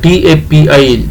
TAPI,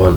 1,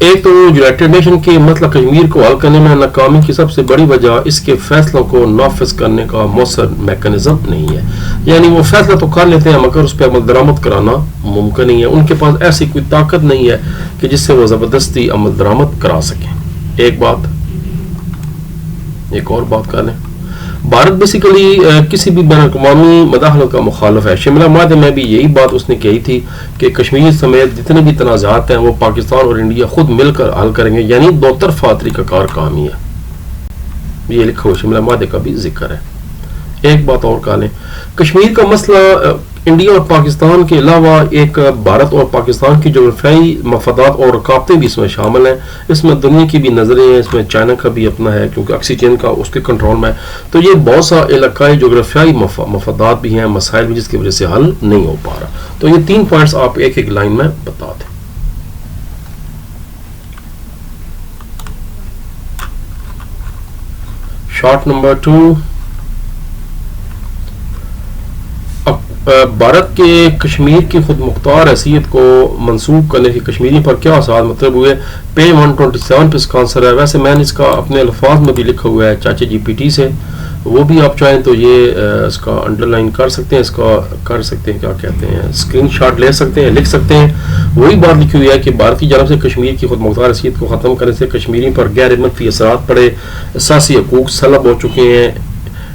ایک تو United nation کے مسئلہ کشمیر کو حل کرنے میں ناکامی کی سب سے بڑی وجہ اس کے فیصلوں کو نافذ کرنے کا مؤثر میکانزم نہیں ہے. یعنی وہ فیصلہ تو کر لیتے ہیں مگر اس پہ عمل درآمد کرانا ممکن نہیں ہے. ان کے پاس ایسی کوئی طاقت نہیں ہے کہ جس سے وہ زبردستی عمل درآمد کرا سکیں. ایک اور بات کر لیں. بھارت بیسیکلی کسی بھی بین الاقوامی مداخلت کا مخالف ہے. شملہ معاہدے میں بھی یہی بات اس نے کہی تھی کہ کشمیر سمیت جتنے بھی تنازعات ہیں وہ پاکستان اور انڈیا خود مل کر حل کریں گے. یعنی دو طرفہ طریقہ کار کامی ہے. یہ لکھا ہوا شملہ معاہدے کا بھی ذکر ہے. ایک بات اور کہہ لیں. کشمیر کا مسئلہ انڈیا اور پاکستان کے علاوہ ایک بھارت اور پاکستان کی جغرافیائی مفادات اور رکاوٹیں بھی اس میں شامل ہیں. اس میں دنیا کی بھی نظریں ہیں. اس میں چائنا کا بھی اپنا ہے کیونکہ آکسیجن کا اس کے کنٹرول میں. تو یہ بہت سا علاقائی جغرافیائی مفادات بھی ہیں, مسائل بھی, جس کی وجہ سے حل نہیں ہو پا رہا. تو یہ 3 پوائنٹس آپ ایک ایک لائن میں بتا دیں. Short number 2. بھارت کے کشمیر کی خود مختار حیثیت کو منسوخ کرنے کی کشمیری پر کیا اثرات مطلب ہوئے. پیج 127 پہ اس کا آنسر ہے. ویسے میں نے اس کا اپنے الفاظ میں بھی لکھا ہوا ہے چاچے جی پی ٹی سے, وہ بھی آپ چاہیں تو یہ اس کا انڈر لائن کر سکتے ہیں, اس کا کر سکتے ہیں, کیا کہتے ہیں, اسکرین شاٹ لے سکتے ہیں, لکھ سکتے ہیں. وہی بات لکھی ہوئی ہے کہ بھارت کی جانب سے کشمیر کی خود مختار حیثیت کو ختم کرنے سے کشمیری پر غیر منفی اثرات پڑے, اساسی حقوق سلب ہو چکے ہیں.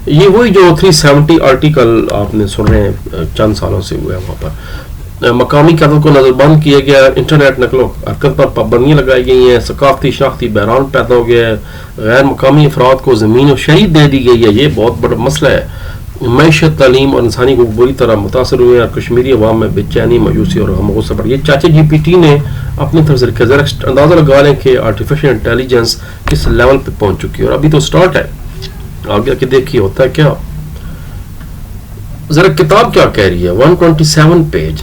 یہ وہی جو 370 آرٹیکل آپ نے سن رہے ہیں چند سالوں سے ہوئے ہیں. وہاں پر مقامی قیادت کو نظر بند کیا گیا, انٹرنیٹ نقل و حرکت پر پابندیاں لگائی گئی ہیں, ثقافتی شناختی بحران پیدا ہو گیا ہے, غیر مقامی افراد کو زمین و شہید دے دی گئی ہے. یہ بہت بڑا مسئلہ ہے. معیشت, تعلیم اور انسانی حقوق بری طرح متاثر ہوئے ہیں اور کشمیری عوام میں بے چینی, مایوسی اور غم و غصہ بڑھ. یہ چاچے جی پی ٹی نے اپنی طرف سے لکھا. ذرا اندازہ لگا لیں کہ آرٹیفیشل انٹیلیجنس کس لیول پہ پہنچ چکی ہے, اور ابھی تو سٹارٹ ہے, آگے کہ دیکھیے ہوتا ہے کیا. ذرا کتاب کیا کہہ رہی ہے. 127 پیج.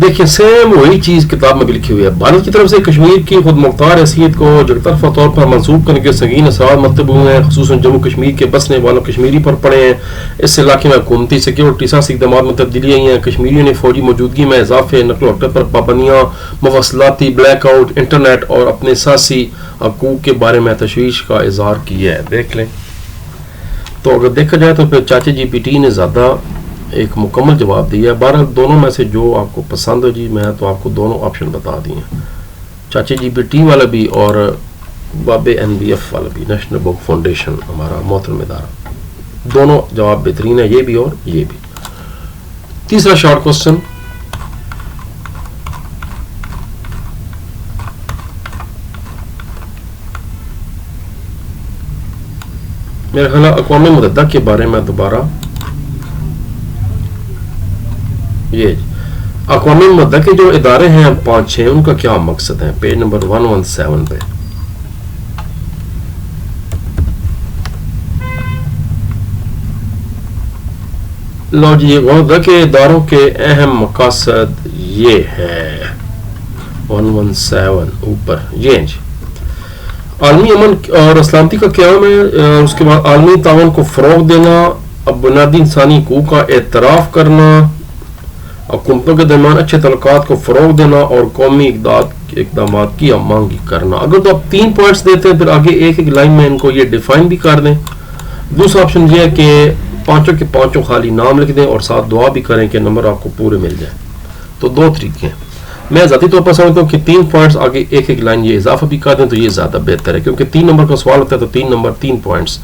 دیکھیں سیم وہی چیز کتاب میں بھی لکھی ہوئی ہے. بھارت کی طرف سے کشمیر کی خود مختار حیثیت کو یک طرفہ طور پر منسوخ کرنے کے سنگین اثرات مرتب ہوئے ہیں, خصوصاً جموں کشمیر کے بسنے والوں کشمیری پر پڑے ہیں. اس علاقے میں حکومتی سیکیورٹی سیاسی اقدامات میں تبدیلی آئی ہیں. کشمیریوں نے فوجی موجودگی میں اضافے, نقل و حرکت پر پابندیاں, مواصلاتی بلیک آؤٹ, انٹرنیٹ اور اپنے سیاسی حقوق کے بارے میں تشویش کا اظہار کیا ہے. دیکھ لیں. تو اگر دیکھا جائے تو پھر چاچے جی پی ٹی نے زیادہ ایک مکمل جواب دیا ہے. بہرحال دونوں میں سے جو آپ کو پسند ہو جی, میں تو آپ کو دونوں آپشن بتا دیے, چاچے جی پی ٹی والا بھی اور بابے این بی ایف والا بھی, نیشنل بک فاؤنڈیشن ہمارا محترم ادارہ. دونوں جواب بہترین ہے, یہ بھی اور یہ بھی. تیسرا شارٹ کوسچن. میرا خیال ہے اقوام متحدہ کے بارے میں دوبارہ یہ اقوام متحدہ کے جو ادارے ہیں 5-6 ان کا کیا مقصد ہے. پیج نمبر 117 پہ. لو جی, متحدہ کے اداروں کے اہم مقاصد یہ ہے 117 اوپر یہ جی. عالمی امن اور سلامتی کا قیام ہے, اس کے بعد عالمی تعاون کو فروغ دینا, بنیادی انسانی حقوق کا اعتراف کرنا, حکومتوں کے درمیان اچھے تعلقات کو فروغ دینا اور قومی اقدامات کی مانگ کرنا. اگر تو آپ 3 پوائنٹس دیتے ہیں پھر آگے ایک ایک لائن میں ان کو یہ ڈیفائن بھی کر دیں. دوسرا آپشن یہ ہے کہ 5 کے 5 خالی نام لکھ دیں اور ساتھ دعا بھی کریں کہ نمبر آپ کو پورے مل جائیں. تو 2 طریقے ہیں. میں ذاتی طور پر سمجھتا ہوں کہ 3 پوائنٹس آگے ایک ایک لائن یہ اضافہ بھی کر دیں تو یہ زیادہ بہتر ہے, کیونکہ 3 نمبر کا سوال ہوتا ہے تو 3 نمبر 3 پوائنٹس,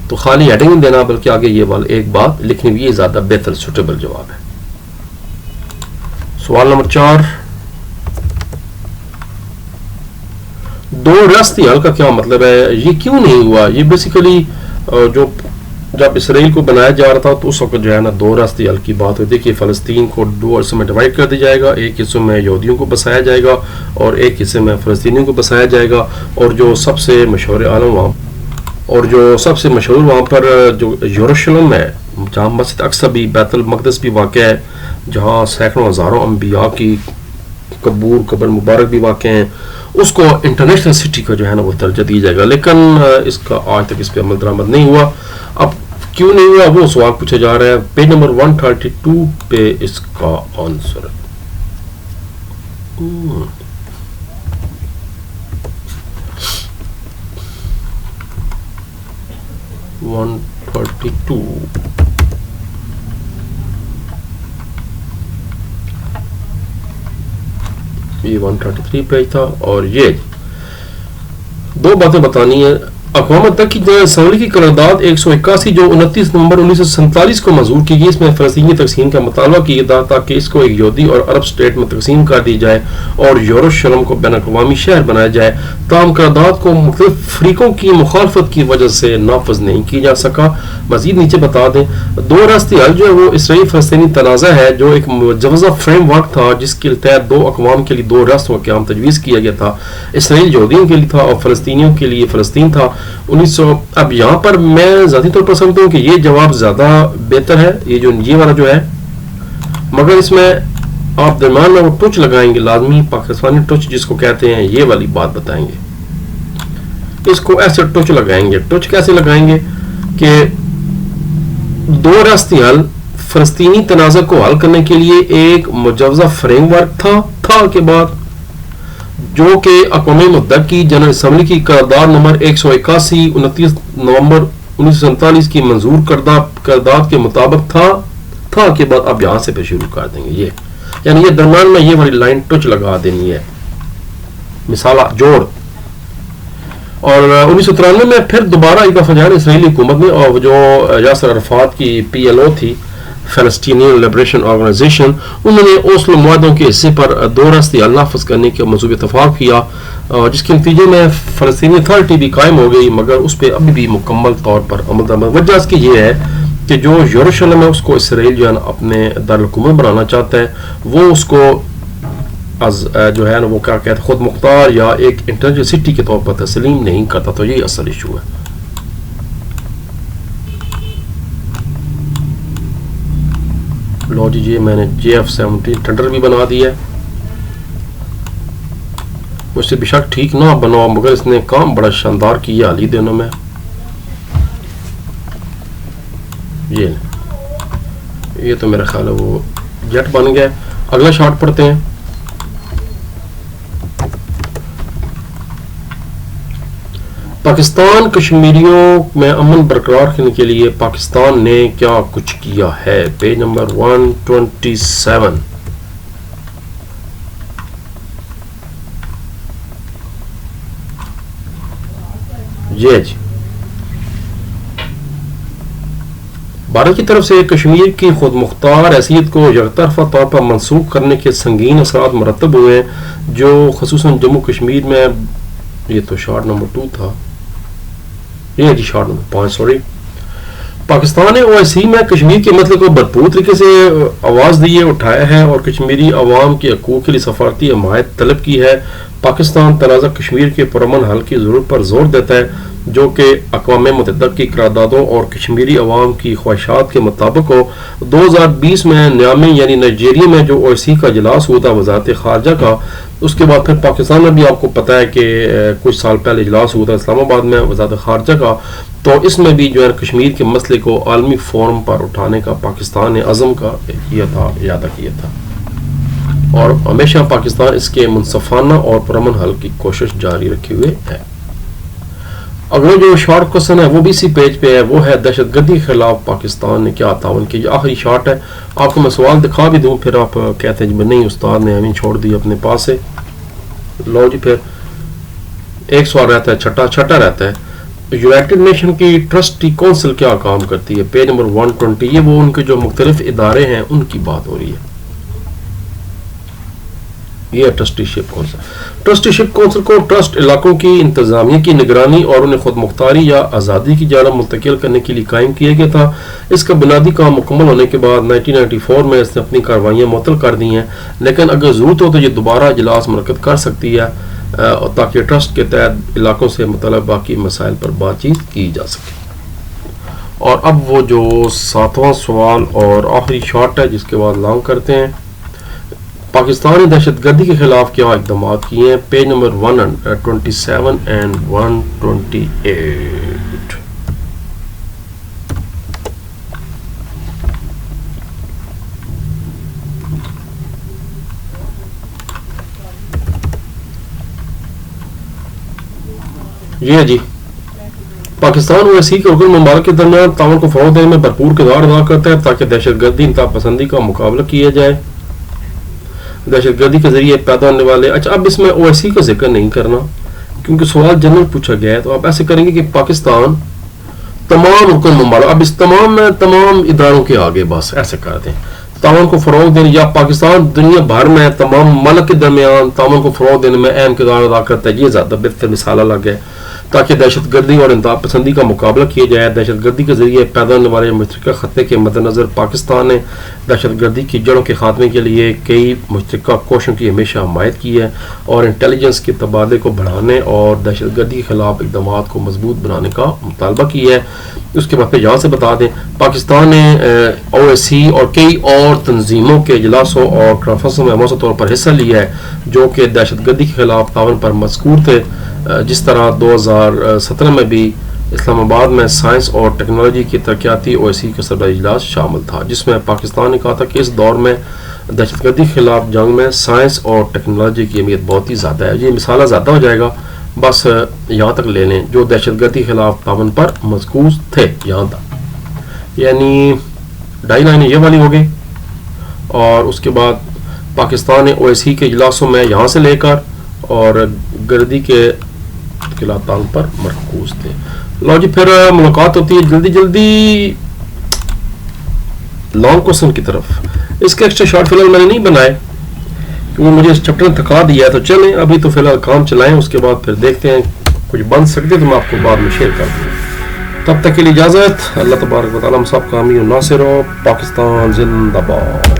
تو خالی ہیڈنگ نہیں دینا بلکہ آگے یہ والا ایک بات لکھنی بھی, یہ زیادہ بہتر سوٹیبل جواب ہے. سوال نمبر 4. 2 ریاستی حل کا کیا مطلب ہے. یہ کیوں نہیں ہوا. یہ بیسیکلی جو جب اسرائیل کو بنایا جا رہا تھا تو اس وقت جو ہے نا 2 ریاستی حل کی بات ہوئی تھی کہ فلسطین کو 2 حصوں میں ڈیوائڈ کر دیا جائے گا, ایک حصوں میں یہودیوں کو بسایا جائے گا اور ایک حصے میں فلسطینیوں کو بسایا جائے گا. اور جو سب سے مشہور عالم وہاں پر جو یروشلم ہے, جہاں مسجد اقصی بھی, بیت المقدس بھی واقع ہے, جہاں سینکڑوں ہزاروں انبیاء کی قبر مبارک بھی واقع ہیں, اس کو انٹرنیشنل سٹی کا جو ہے نا وہ درجہ دیا جائے گا، لیکن اس کا آج تک اس پہ عمل درآمد نہیں ہوا. اب کیوں نہیں ہوا وہ سوال پوچھا جا رہا ہے. پیج نمبر 132 پہ اس کا آنسر ہے. 132 یہ 133 پیج تھا. اور یہ دو باتیں بتانی ہیں. اقوام متحدہ کی جنرل اسمبلی کی قرارداد 181 جو 29 نومبر 1947 کو منظور کی گئی، اس میں فلسطینی تقسیم کا مطالبہ کیا تھا تاکہ اس کو ایک یہودی اور عرب اسٹیٹ میں تقسیم کر دی جائے اور یروشلم کو بین الاقوامی شہر بنایا جائے. تاہم قرارداد کو مختلف فریقوں کی مخالفت کی وجہ سے نافذ نہیں کی جا سکا. مزید نیچے بتا دیں، دو ریاستی حل جو ہے وہ اسرائیل فلسطینی تنازع ہے جو ایک مجوزہ فریم ورک تھا جس کے تحت دو اقوام کے لیے دو ریاستوں کا قیام تجویز کیا گیا تھا. اسرائیل یہودیوں کے لیے تھا اور فلسطینیوں کے لیے فلسطین تھا. اب یہاں پر میں ذاتی طور پر سمجھتا ہوں کہ یہ جواب زیادہ بہتر ہے، یہ والا جو ہے، مگر اس میں آپ درمیان میں وہ ٹچ لگائیں گے لازمی، پاکستانی ٹچ جس کو کہتے ہیں، یہ والی بات بتائیں گے. اس کو ایسے ٹچ لگائیں گے. ٹچ کیسے لگائیں گے کہ دو ریاستی حل فلسطینی تنازع کو حل کرنے کے لیے ایک مجوزہ فریم ورک تھا کے بعد جو کہ اقوام متحدہ کی جنرل اسمبلی کی قرارداد نمبر 181 29 نومبر 1947 کی منظور کردہ قرارداد کے مطابق تھا کے بعد اب یہاں سے پھر شروع کر دیں گے. یہ یعنی یہ درمیان میں یہ والی لائن ٹچ لگا دینی ہے، مثال جوڑ. اور 1993 میں پھر دوبارہ ایک دفعہ جائے اسرائیلی حکومت نے، اور جو یاسر عرفات کی PLO تھی، فلسطینین لبریشن آرگنائزیشن، انہوں نے اوسلو معاہدوں کے حصے پر دو ریاستی حل نافذ کرنے کے منصوبے اتفاق کیا، جس کے نتیجے میں فلسطینی اتھارٹی بھی قائم ہو گئی، مگر اس پہ ابھی بھی مکمل طور پر عمل درآمد. وجہ اس کی یہ ہے کہ جو یروشلم ہے اس کو اسرائیل جو ہے نا اپنے دارالحکومت بنانا چاہتا ہے، وہ اس کو جو ہے نا وہ کیا کہتے ہیں خود مختار یا ایک انٹرنیشنل سٹی کے طور پر تسلیم نہیں کرتا. تو یہی اصل ایشو ہے. لو جی میں نے JF-17 ٹنڈر بھی بنا دیا ہے. مجھ سے بے شک ٹھیک نہ بناؤ مگر اس نے کام بڑا شاندار کیا حالی دنوں میں. یہ تو میرا خیال ہے وہ جٹ بن گیا. اگلا شارٹ پڑھتے ہیں. پاکستان کشمیریوں میں امن برقرار رکھنے کے لیے پاکستان نے کیا کچھ کیا ہے. Page number 127. جی بھارت کی طرف سے کشمیر کی خود مختار حیثیت کو یک طرفہ طور پر منسوخ کرنے کے سنگین اثرات مرتب ہوئے ہیں جو خصوصاً جموں کشمیر میں. یہ تو شارٹ نمبر 2 تھا، یہ جی شارٹ نمبر 5 سوری. پاکستان نے OIC میں کشمیر کے مسئلے کو بھرپور طریقے سے آواز دی ہے، اٹھایا ہے اور کشمیری عوام کے حقوق کے لیے سفارتی حمایت طلب کی ہے. پاکستان تنازع کشمیر کے پرامن حل کی ضرورت پر زور دیتا ہے جو کہ اقوام متحدہ کی قراردادوں اور کشمیری عوام کی خواہشات کے مطابق ہو. 2020 میں نیامی یعنی نائجیریا میں جو OIC کا اجلاس ہوا تھا وزارت خارجہ کا، اس کے بعد پھر پاکستان میں بھی آپ کو پتہ ہے کہ کچھ سال پہلے اجلاس ہوا تھا اسلام آباد میں وزارت خارجہ کا، تو اس میں بھی جو ہے کشمیر کے مسئلے کو عالمی فورم پر اٹھانے کا پاکستان نے عزم کا کیا تھا، ارادہ کیا تھا، اور ہمیشہ پاکستان اس کے منصفانہ اور پرامن حل کی کوشش جاری رکھے ہوئے ہے. اگلا جو شارٹ کوسچن ہے وہ بھی اسی پیج پہ ہے، وہ ہے دہشت گردی کے خلاف پاکستان نے کیا تعاون کیا. یہ آخری شارٹ ہے. آپ کو میں سوال دکھا بھی دوں پھر آپ کہتے ہیں جی نہیں استاد نے ہمیں چھوڑ دی اپنے پاس سے. لو جی پھر ایک سوال رہتا ہے چھٹا رہتا ہے. یونائٹڈ نیشن کی ٹرسٹی کونسل کیا کام کرتی ہے. Page number 120. یہ وہ ان کے جو مختلف ادارے ہیں ان کی بات ہو رہی ہے. یہ ٹرسٹی شپ کونسل. ٹرسٹی شپ کونسل کو ٹرسٹ علاقوں کی انتظامیہ کی نگرانی اور انہیں خود مختاری یا آزادی کی جانب منتقل کرنے کے لیے قائم کیا گیا تھا. اس کا بنیادی کام مکمل ہونے کے بعد 1994 میں اس نے اپنی کارروائیاں معطل کر دی ہیں، لیکن اگر ضرورت ہو تو یہ دوبارہ اجلاس منعقد کر سکتی ہے تاکہ ٹرسٹ کے تحت علاقوں سے متعلق باقی مسائل پر بات چیت کی جا سکے. اور اب وہ جو 7واں سوال اور آخری شارٹ ہے جس کے بعد لانگ کرتے ہیں. پاکستان نے دہشت گردی کے خلاف کیا اقدامات کیے ہیں، پیج نمبر 127 اینڈ 128. یہ جی پاکستان اور OIC کے رکن ممالک کے درمیان تعاون کو فروغ دینے میں بھرپور کردار ادا کرتا ہے تاکہ دہشت گردی انتہا پسندی کا مقابلہ کیا جائے. دہشت گردی کے ذریعے پیدا ہونے والے اب اس میں OIC کا ذکر نہیں کرنا کیونکہ سوال جنرل پوچھا گیا ہے، تو آپ ایسے کریں گے کہ پاکستان تمام رکن ممالک، اب اس تمام اداروں کے آگے بس ایسے کر دیں تعاون کو فروغ دینے، یا پاکستان دنیا بھر میں تمام ممالک کے درمیان تعاون کو فروغ دینے میں اہم کردار ادا کرتا ہے. یہ زیادہ بہتر مثال الگ ہے تاکہ دہشت گردی اور انتہا پسندی کا مقابلہ کیا جائے. دہشت گردی کے ذریعے پیدا ہونے والے مشترکہ خطے کے مد نظر پاکستان نے دہشت گردی کی جڑوں کے خاتمے کے لیے کئی مشترکہ کوششوں کی ہمیشہ حمایت کی ہے اور انٹیلیجنس کے تبادلے کو بڑھانے اور دہشت گردی کے خلاف اقدامات کو مضبوط بنانے کا مطالبہ کیا ہے. اس کے بعد پھر یہاں سے بتا دیں پاکستان نے OIC اور کئی اور تنظیموں کے اجلاسوں اور کانفرنسوں میں مؤثر طور پر حصہ لیا ہے جو کہ دہشت گردی کے خلاف تعاون پر مذکور تھے. جس طرح 2017 میں بھی اسلام آباد میں سائنس اور ٹیکنالوجی کی ترقیاتی OIC کا سربراہی اجلاس شامل تھا جس میں پاکستان نے کہا تھا کہ اس دور میں دہشت گردی کے خلاف جنگ میں سائنس اور ٹیکنالوجی کی اہمیت بہت ہی زیادہ ہے. یہ مثالہ زیادہ ہو جائے گا، بس یہاں تک لے لیں جو دہشت گردی کے خلاف تعاون پر مذکور تھے یہاں تک، یعنی 2.5 لائنیں یہ والی ہو گئی. اور اس کے بعد پاکستان نے OIC کے اجلاسوں میں یہاں سے لے کر اور گردی کے خلاف تعاون پر مرکوز تھے. لو جی پھر ملاقات ہوتی ہے جلدی لانگ کوسچن کی طرف. اس کے ایکسٹرا شارٹ فی الحال میں نے نہیں بنائے کیونکہ مجھے اس چیپٹر نے تھکا دیا ہے، تو چلیں ابھی تو فی الحال کام چلائیں، اس کے بعد پھر دیکھتے ہیں کچھ بن سکتے تو میں آپ کو بعد میں شیئر کر دوں. تب تک کے لیے اجازت. اللہ تبارک و تعالی ہم سب کا حامی و ناصر ہو. پاکستان زندہ باد.